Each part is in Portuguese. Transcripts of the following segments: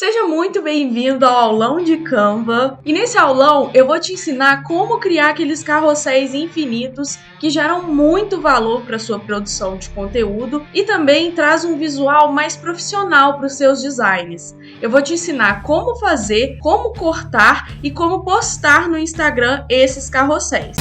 Seja muito bem-vindo ao aulão de Canva. E nesse aulão eu vou te ensinar como criar aqueles carrosséis infinitos que geram muito valor para sua produção de conteúdo e também traz um visual mais profissional para os seus designs. Eu vou te ensinar como fazer, como cortar e como postar no Instagram esses carrosséis.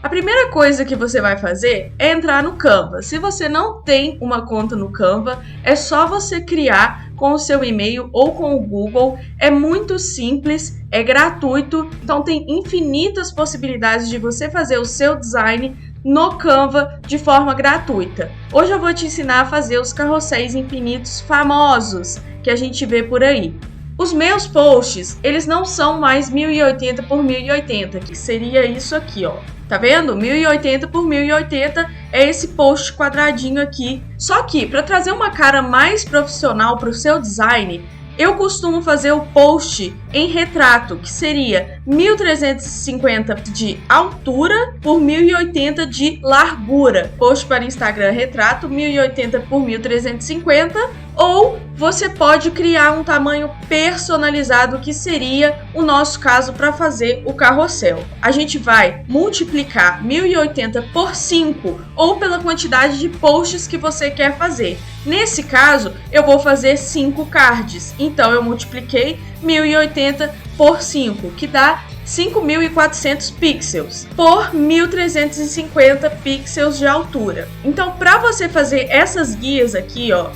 A primeira coisa que você vai fazer é entrar no Canva. Se você não tem uma conta no Canva, é só você criar com o seu e-mail ou com o Google. É muito simples, é gratuito, então tem infinitas possibilidades de você fazer o seu design no Canva de forma gratuita. Hoje eu vou te ensinar a fazer os carrosséis infinitos famosos que a gente vê por aí. Os meus posts, eles não são mais 1080 por 1080, que seria isso aqui, ó. Tá vendo? 1080 por 1080 é esse post quadradinho aqui. Só que, para trazer uma cara mais profissional para o seu design, eu costumo fazer o post em retrato, que seria 1350 de altura por 1080 de largura. Post para Instagram retrato 1080 por 1350. Ou você pode criar um tamanho personalizado, que seria o nosso caso para fazer o carrossel. A gente vai multiplicar 1080 por 5 ou pela quantidade de posts que você quer fazer. Nesse caso, eu vou fazer 5 cards. Então, eu multipliquei 1080 por 5, que dá 5.400 pixels por 1.350 pixels de altura. Então, para você fazer essas guias aqui, ó,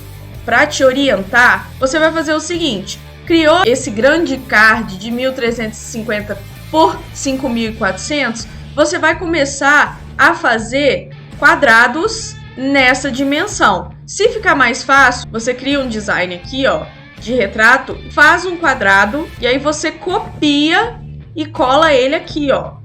para te orientar, você vai fazer o seguinte: criou esse grande card de 1350 por 5400, você vai começar a fazer quadrados nessa dimensão. Se ficar mais fácil, você cria um design aqui, ó, de retrato, faz um quadrado e aí você copia e cola ele aqui, ó.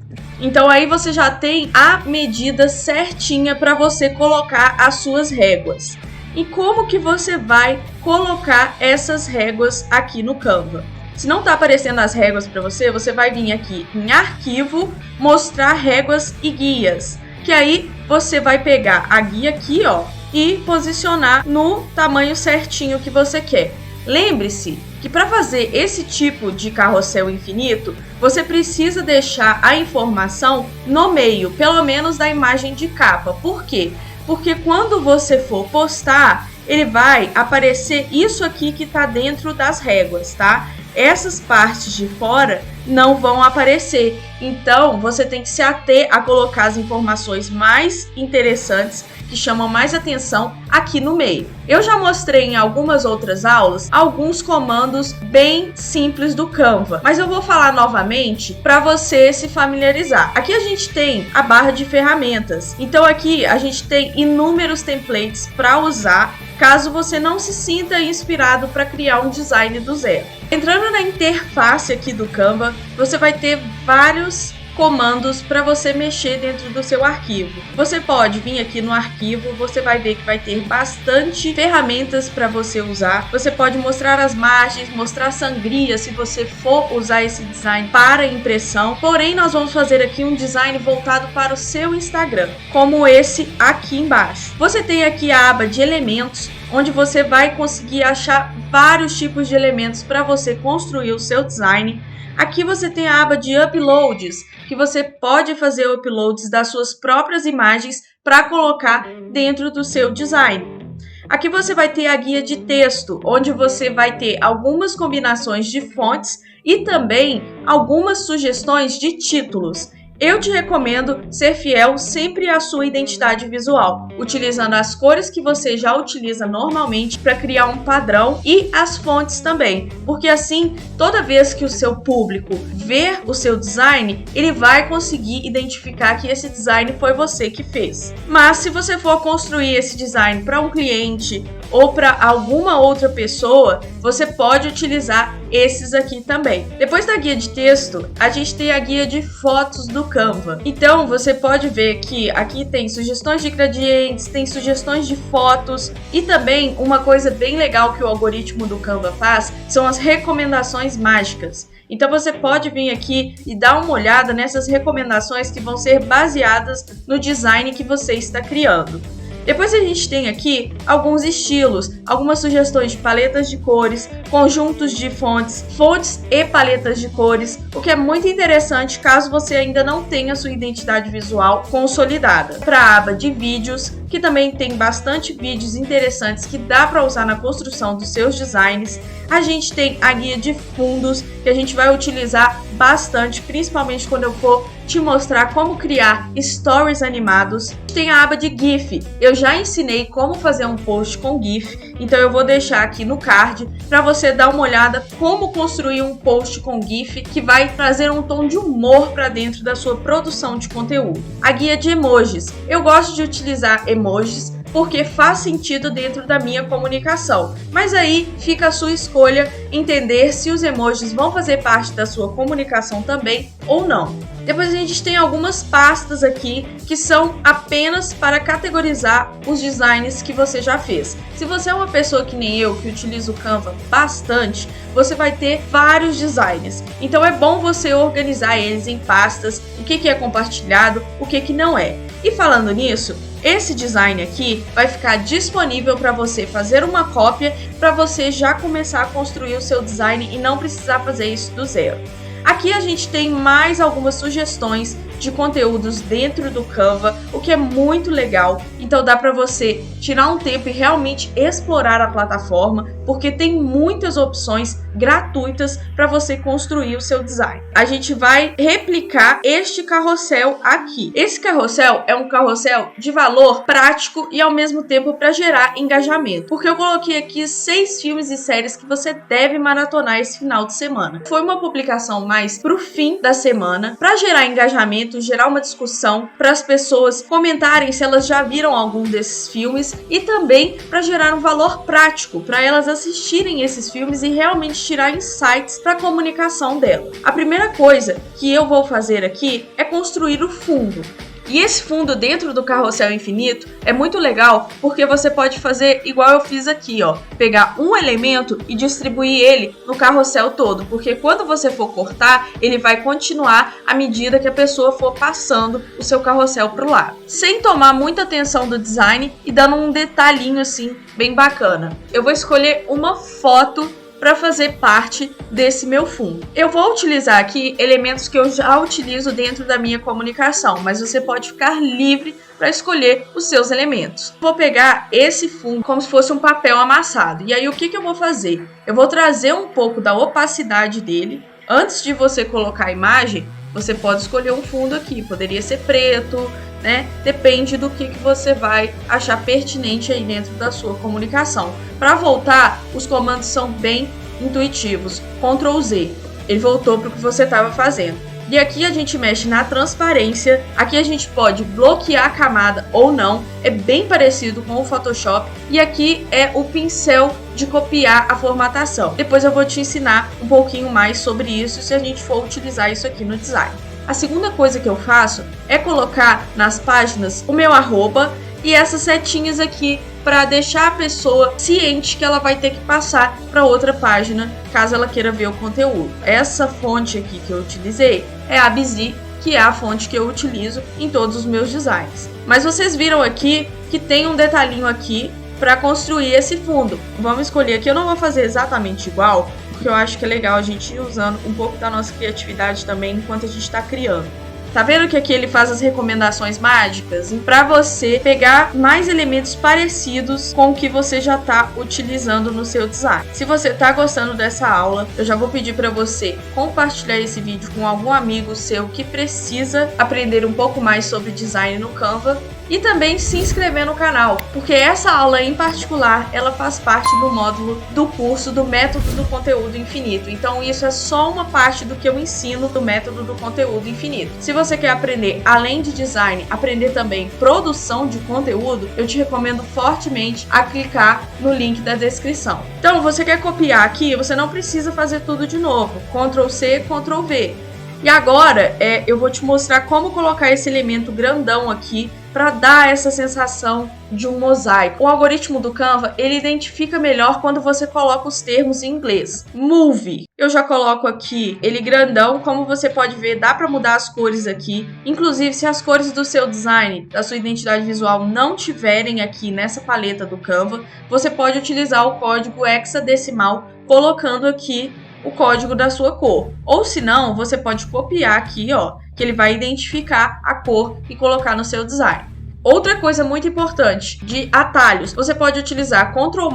Então aí você já tem a medida certinha para você colocar as suas réguas. E como que você vai colocar essas réguas aqui no Canva? Se não está aparecendo as réguas para você, você vai vir aqui em arquivo, mostrar réguas e guias. Que aí você vai pegar a guia aqui, ó, e posicionar no tamanho certinho que você quer. Lembre-se que para fazer esse tipo de carrossel infinito, você precisa deixar a informação no meio, pelo menos da imagem de capa. Por quê? Porque quando você for postar, ele vai aparecer isso aqui que está dentro das réguas, tá? Essas partes de fora não vão aparecer. Então, você tem que se ater a colocar as informações mais interessantes, que chamam mais atenção, aqui no meio. Eu já mostrei em algumas outras aulas alguns comandos bem simples do Canva, mas eu vou falar novamente para você se familiarizar. Aqui a gente tem a barra de ferramentas, então aqui a gente tem inúmeros templates para usar caso você não se sinta inspirado para criar um design do zero. Entrando na interface aqui do Canva, você vai ter vários comandos para você mexer dentro do seu arquivo. Você pode vir aqui no arquivo, você vai ver que vai ter bastante ferramentas para você usar. Você pode mostrar as margens, mostrar sangria se você for usar esse design para impressão. Porém, nós vamos fazer aqui um design voltado para o seu Instagram, como esse aqui embaixo. Você tem aqui a aba de elementos, onde você vai conseguir achar vários tipos de elementos para você construir o seu design. Aqui você tem a aba de uploads, que você pode fazer uploads das suas próprias imagens para colocar dentro do seu design. Aqui você vai ter a guia de texto, onde você vai ter algumas combinações de fontes e também algumas sugestões de títulos. Eu te recomendo ser fiel sempre à sua identidade visual, utilizando as cores que você já utiliza normalmente para criar um padrão e as fontes também, porque assim, toda vez que o seu público ver o seu design, ele vai conseguir identificar que esse design foi você que fez. Mas se você for construir esse design para um cliente ou para alguma outra pessoa, você pode utilizar esses aqui também. Depois da guia de texto, a gente tem a guia de fotos do Canva. Então você pode ver que aqui tem sugestões de gradientes, tem sugestões de fotos e também uma coisa bem legal que o algoritmo do Canva faz são as recomendações mágicas. Então você pode vir aqui e dar uma olhada nessas recomendações que vão ser baseadas no design que você está criando. Depois a gente tem aqui alguns estilos, algumas sugestões de paletas de cores, conjuntos de fontes, fontes e paletas de cores, o que é muito interessante caso você ainda não tenha sua identidade visual consolidada. Para a aba de vídeos, que também tem bastante vídeos interessantes que dá para usar na construção dos seus designs. A gente tem a guia de fundos, que a gente vai utilizar bastante, principalmente quando eu for te mostrar como criar stories animados. Tem a aba de GIF. Eu já ensinei como fazer um post com GIF, então eu vou deixar aqui no card para você dar uma olhada como construir um post com GIF que vai trazer um tom de humor para dentro da sua produção de conteúdo. A guia de emojis. Eu gosto de utilizar emojis porque faz sentido dentro da minha comunicação. Mas aí fica a sua escolha entender se os emojis vão fazer parte da sua comunicação também ou não. Depois a gente tem algumas pastas aqui que são apenas para categorizar os designs que você já fez. Se você é uma pessoa que nem eu, que utiliza o Canva bastante, você vai ter vários designs. Então é bom você organizar eles em pastas, o que é compartilhado, o que não é. E falando nisso, esse design aqui vai ficar disponível para você fazer uma cópia para você já começar a construir o seu design e não precisar fazer isso do zero. Aqui a gente tem mais algumas sugestões de conteúdos dentro do Canva, o que é muito legal. Então dá para você tirar um tempo e realmente explorar a plataforma, porque tem muitas opções gratuitas para você construir o seu design. A gente vai replicar este carrossel aqui. Esse carrossel é um carrossel de valor prático e ao mesmo tempo para gerar engajamento, porque eu coloquei aqui 6 filmes e séries que você deve maratonar esse final de semana. Foi uma publicação mais pro fim da semana, para gerar engajamento, gerar uma discussão, para as pessoas comentarem se elas já viram algum desses filmes e também para gerar um valor prático, para elas assistirem esses filmes e realmente tirar insights para a comunicação dela. A primeira coisa que eu vou fazer aqui é construir o fundo. E esse fundo dentro do carrossel infinito é muito legal porque você pode fazer igual eu fiz aqui, ó, pegar um elemento e distribuir ele no carrossel todo, porque quando você for cortar, ele vai continuar à medida que a pessoa for passando o seu carrossel para o lado, sem tomar muita atenção do design e dando um detalhinho assim bem bacana. Eu vou escolher uma foto para fazer parte desse meu fundo. Eu vou utilizar aqui elementos que eu já utilizo dentro da minha comunicação, mas você pode ficar livre para escolher os seus elementos. Vou pegar esse fundo como se fosse um papel amassado. E aí o que eu vou fazer? Eu vou trazer um pouco da opacidade dele. Antes de você colocar a imagem, você pode escolher um fundo aqui. Poderia ser preto, né? Depende do que você vai achar pertinente aí dentro da sua comunicação. Para voltar, os comandos são bem intuitivos. Ctrl Z, ele voltou para o que você estava fazendo. E aqui a gente mexe na transparência. Aqui a gente pode bloquear a camada ou não. É bem parecido com o Photoshop. E aqui é o pincel de copiar a formatação. Depois eu vou te ensinar um pouquinho mais sobre isso se a gente for utilizar isso aqui no design. A segunda coisa que eu faço é colocar nas páginas o meu arroba e essas setinhas aqui para deixar a pessoa ciente que ela vai ter que passar para outra página caso ela queira ver o conteúdo. Essa fonte aqui que eu utilizei é a Bizi, que é a fonte que eu utilizo em todos os meus designs. Mas vocês viram aqui que tem um detalhinho aqui para construir esse fundo. Vamos escolher aqui, eu não vou fazer exatamente igual, porque eu acho que é legal a gente ir usando um pouco da nossa criatividade também enquanto a gente está criando. Tá vendo que aqui ele faz as recomendações mágicas? Para você pegar mais elementos parecidos com o que você já está utilizando no seu design. Se você está gostando dessa aula, eu já vou pedir para você compartilhar esse vídeo com algum amigo seu que precisa aprender um pouco mais sobre design no Canva. e também se inscrever no canal, porque essa aula em particular, ela faz parte do módulo do curso do Método do Conteúdo Infinito. Então isso é só uma parte do que eu ensino do Método do Conteúdo Infinito. Se você quer aprender, além de design, aprender também produção de conteúdo, eu te recomendo fortemente a clicar no link da descrição. Então, você quer copiar aqui, você não precisa fazer tudo de novo. Ctrl C, Ctrl V. E agora, eu vou te mostrar como colocar esse elemento grandão aqui para dar essa sensação de um mosaico. O algoritmo do Canva, ele identifica melhor quando você coloca os termos em inglês. Move. Eu já coloco aqui ele grandão, como você pode ver, dá para mudar as cores aqui. Inclusive, se as cores do seu design, da sua identidade visual não tiverem aqui nessa paleta do Canva, você pode utilizar o código hexadecimal colocando aqui o código da sua cor. Ou se não, você pode copiar aqui, ó, que ele vai identificar a cor e colocar no seu design. Outra coisa muito importante, de atalhos, você pode utilizar Ctrl+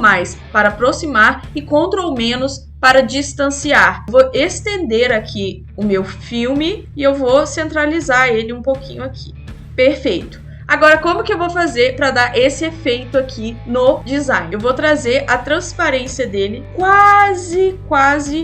para aproximar e Ctrl- para distanciar. Vou estender aqui o meu filme e eu vou centralizar ele um pouquinho aqui. Perfeito. Agora, como que eu vou fazer para dar esse efeito aqui no design? Eu vou trazer a transparência dele quase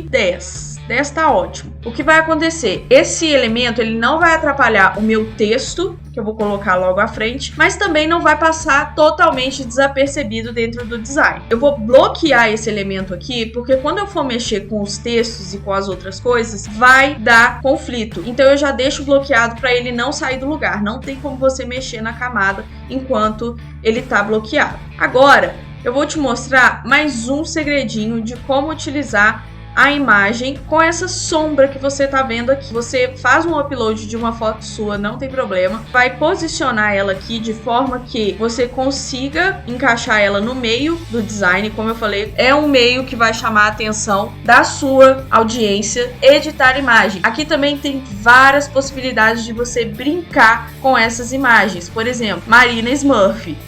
10. 10 tá ótimo. O que vai acontecer? Esse elemento ele não vai atrapalhar o meu texto, que eu vou colocar logo à frente, mas também não vai passar totalmente desapercebido dentro do design. Eu vou bloquear esse elemento aqui, porque quando eu for mexer com os textos e com as outras coisas, vai dar conflito. Então eu já deixo bloqueado para ele não sair do lugar. Não tem como você mexer na camada enquanto ele está bloqueado. Agora, eu vou te mostrar mais um segredinho de como utilizar a imagem com essa sombra que você tá vendo aqui. Você faz um upload de uma foto sua, não tem problema. Vai posicionar ela aqui de forma que você consiga encaixar ela no meio do design. Como eu falei, é um meio que vai chamar a atenção da sua audiência. Editar imagem. Aqui também tem várias possibilidades de você brincar com essas imagens. Por exemplo, Marina Smurf.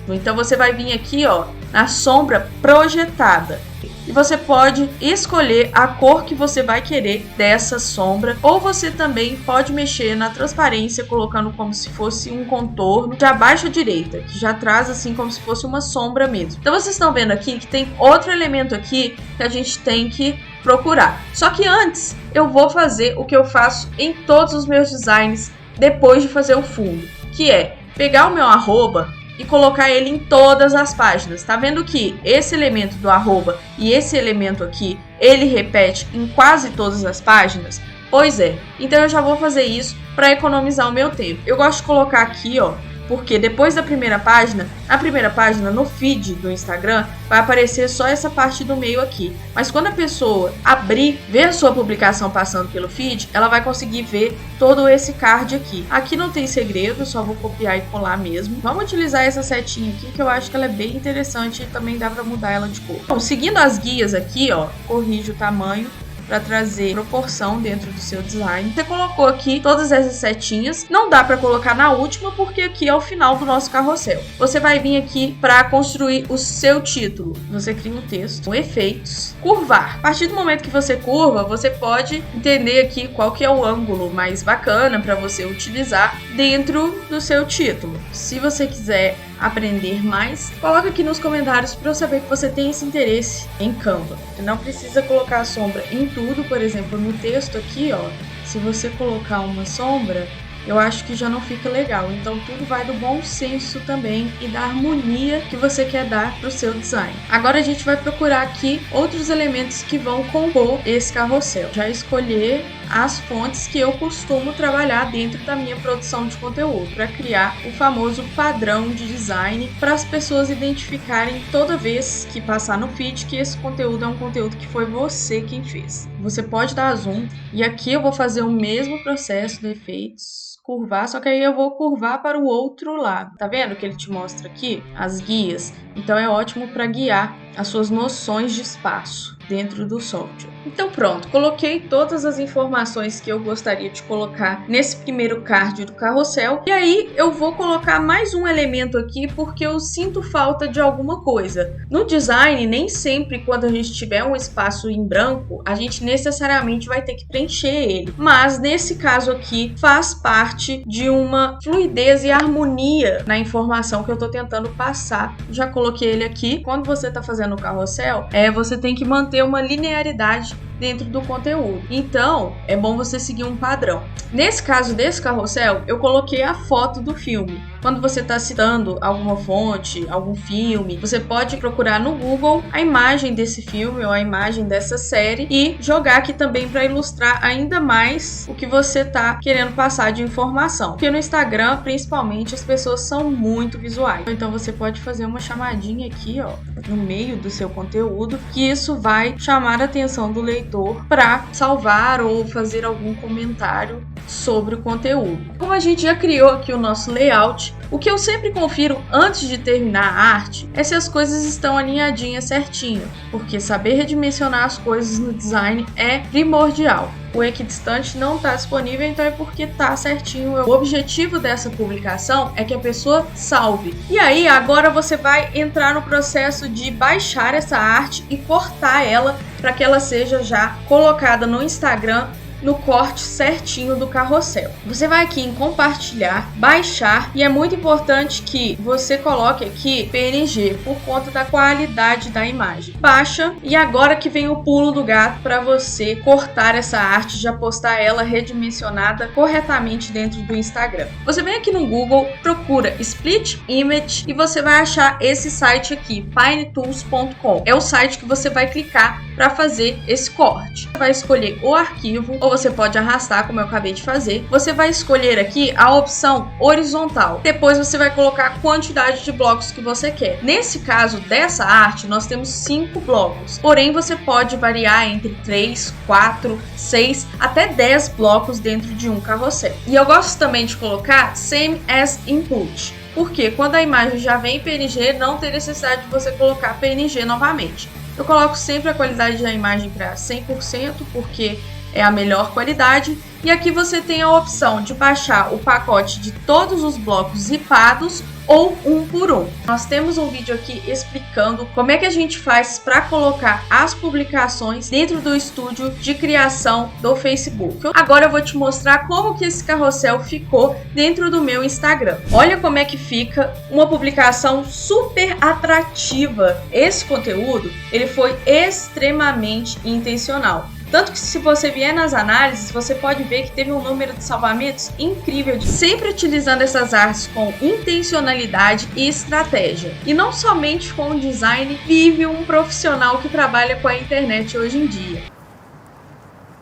Então você vai vir aqui, ó, na sombra projetada. E você pode escolher a cor que você vai querer dessa sombra, ou você também pode mexer na transparência colocando como se fosse um contorno de abaixo à direita, que já traz assim como se fosse uma sombra mesmo. Então vocês estão vendo aqui que tem outro elemento aqui que a gente tem que procurar. Só que antes eu vou fazer o que eu faço em todos os meus designs depois de fazer o fundo, que é pegar o meu arroba e colocar ele em todas as páginas. Tá vendo que esse elemento do arroba e esse elemento aqui, ele repete em quase todas as páginas? Pois é, então eu já vou fazer isso para economizar o meu tempo. Eu gosto de colocar aqui, ó, porque depois da primeira página, na primeira página, no feed do Instagram, vai aparecer só essa parte do meio aqui. Mas quando a pessoa abrir, ver a sua publicação passando pelo feed, ela vai conseguir ver todo esse card aqui. Aqui não tem segredo, só vou copiar e colar mesmo. Vamos utilizar essa setinha aqui, que eu acho que ela é bem interessante e também dá para mudar ela de cor. Bom, seguindo as guias aqui, ó, corrige o tamanho para trazer proporção dentro do seu design. Você colocou aqui todas essas setinhas. Não dá para colocar na última porque aqui é o final do nosso carrossel. Você vai vir aqui para construir o seu título. Você cria um texto com efeitos, curvar. A partir do momento que você curva, você pode entender aqui qual que é o ângulo mais bacana para você utilizar dentro do seu título. Se você quiser aprender mais, coloca aqui nos comentários para eu saber que você tem esse interesse em Canva. Você não precisa colocar a sombra em tudo, por exemplo, no texto aqui, ó, se você colocar uma sombra, eu acho que já não fica legal. Então tudo vai do bom senso também e da harmonia que você quer dar para o seu design. Agora a gente vai procurar aqui outros elementos que vão compor esse carrossel. Já escolher as fontes que eu costumo trabalhar dentro da minha produção de conteúdo, para criar o famoso padrão de design, para as pessoas identificarem toda vez que passar no feed que esse conteúdo é um conteúdo que foi você quem fez. Você pode dar zoom e aqui eu vou fazer o mesmo processo de efeitos, curvar, só que aí eu vou curvar para o outro lado. Tá vendo que ele te mostra aqui as guias? Então é ótimo para guiar as suas noções de espaço dentro do software. Então pronto, coloquei todas as informações que eu gostaria de colocar nesse primeiro card do carrossel. E aí eu vou colocar mais um elemento aqui porque eu sinto falta de alguma coisa. No design, nem sempre quando a gente tiver um espaço em branco, a gente necessariamente vai ter que preencher ele. Mas nesse caso aqui, faz parte de uma fluidez e harmonia na informação que eu estou tentando passar. Já coloquei ele aqui. Quando você está fazendo o carrossel, você tem que manter uma linearidade dentro do conteúdo. Então, é bom você seguir um padrão. Nesse caso desse carrossel, eu coloquei a foto do filme. Quando você está citando alguma fonte, algum filme, você pode procurar no Google a imagem desse filme ou a imagem dessa série e jogar aqui também para ilustrar ainda mais o que você está querendo passar de informação. Porque no Instagram, principalmente, as pessoas são muito visuais. Então, você pode fazer uma chamadinha aqui, ó, no meio do seu conteúdo, que isso vai chamar a atenção do leitor para salvar ou fazer algum comentário sobre o conteúdo. Como a gente já criou aqui o nosso layout, o que eu sempre confiro antes de terminar a arte é se as coisas estão alinhadinhas certinho, porque saber redimensionar as coisas no design é primordial. O equidistante não está disponível, então é porque está certinho. O objetivo dessa publicação é que a pessoa salve. E aí, agora você vai entrar no processo de baixar essa arte e cortar ela para que ela seja já colocada no Instagram no corte certinho do carrossel. Você vai aqui em compartilhar, baixar, e é muito importante que você coloque aqui PNG por conta da qualidade da imagem. Baixa, e agora que vem o pulo do gato para você cortar essa arte, já postar ela redimensionada corretamente dentro do Instagram. Você vem aqui no Google, procura Split Image e você vai achar esse site aqui, pinetools.com. É o site que você vai clicar para fazer esse corte. Você vai escolher o arquivo, ou você pode arrastar, como eu acabei de fazer. Você vai escolher aqui a opção horizontal. Depois você vai colocar a quantidade de blocos que você quer. Nesse caso dessa arte, nós temos 5 blocos. Porém, você pode variar entre 3, 4, 6, até 10 blocos dentro de um carrossel. E eu gosto também de colocar Same as Input, porque quando a imagem já vem em PNG, não tem necessidade de você colocar PNG novamente. Eu coloco sempre a qualidade da imagem para 100%, porque é a melhor qualidade. E aqui você tem a opção de baixar o pacote de todos os blocos zipados ou um por um. Nós temos um vídeo aqui explicando como é que a gente faz para colocar as publicações dentro do estúdio de criação do Facebook. Agora eu vou te mostrar como que esse carrossel ficou dentro do meu Instagram. Olha como é que fica uma publicação super atrativa. Esse conteúdo, ele foi extremamente intencional. Tanto que se você vier nas análises, você pode ver que teve um número de salvamentos incrível, sempre utilizando essas artes com intencionalidade e estratégia. E não somente com o design vive um profissional que trabalha com a internet hoje em dia.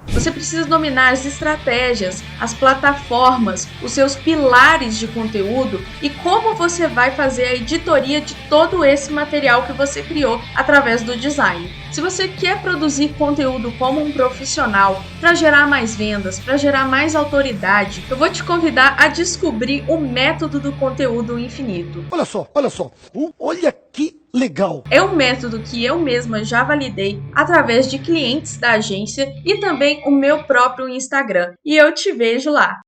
Você precisa dominar as estratégias, as plataformas, os seus pilares de conteúdo e como você vai fazer a editoria de todo esse material que você criou através do design. Se você quer produzir conteúdo como um profissional para gerar mais vendas, para gerar mais autoridade, eu vou te convidar a descobrir o método do conteúdo infinito. Olha só, olha que legal! É um método que eu mesma já validei através de clientes da agência e também o meu próprio Instagram. E eu te vejo lá.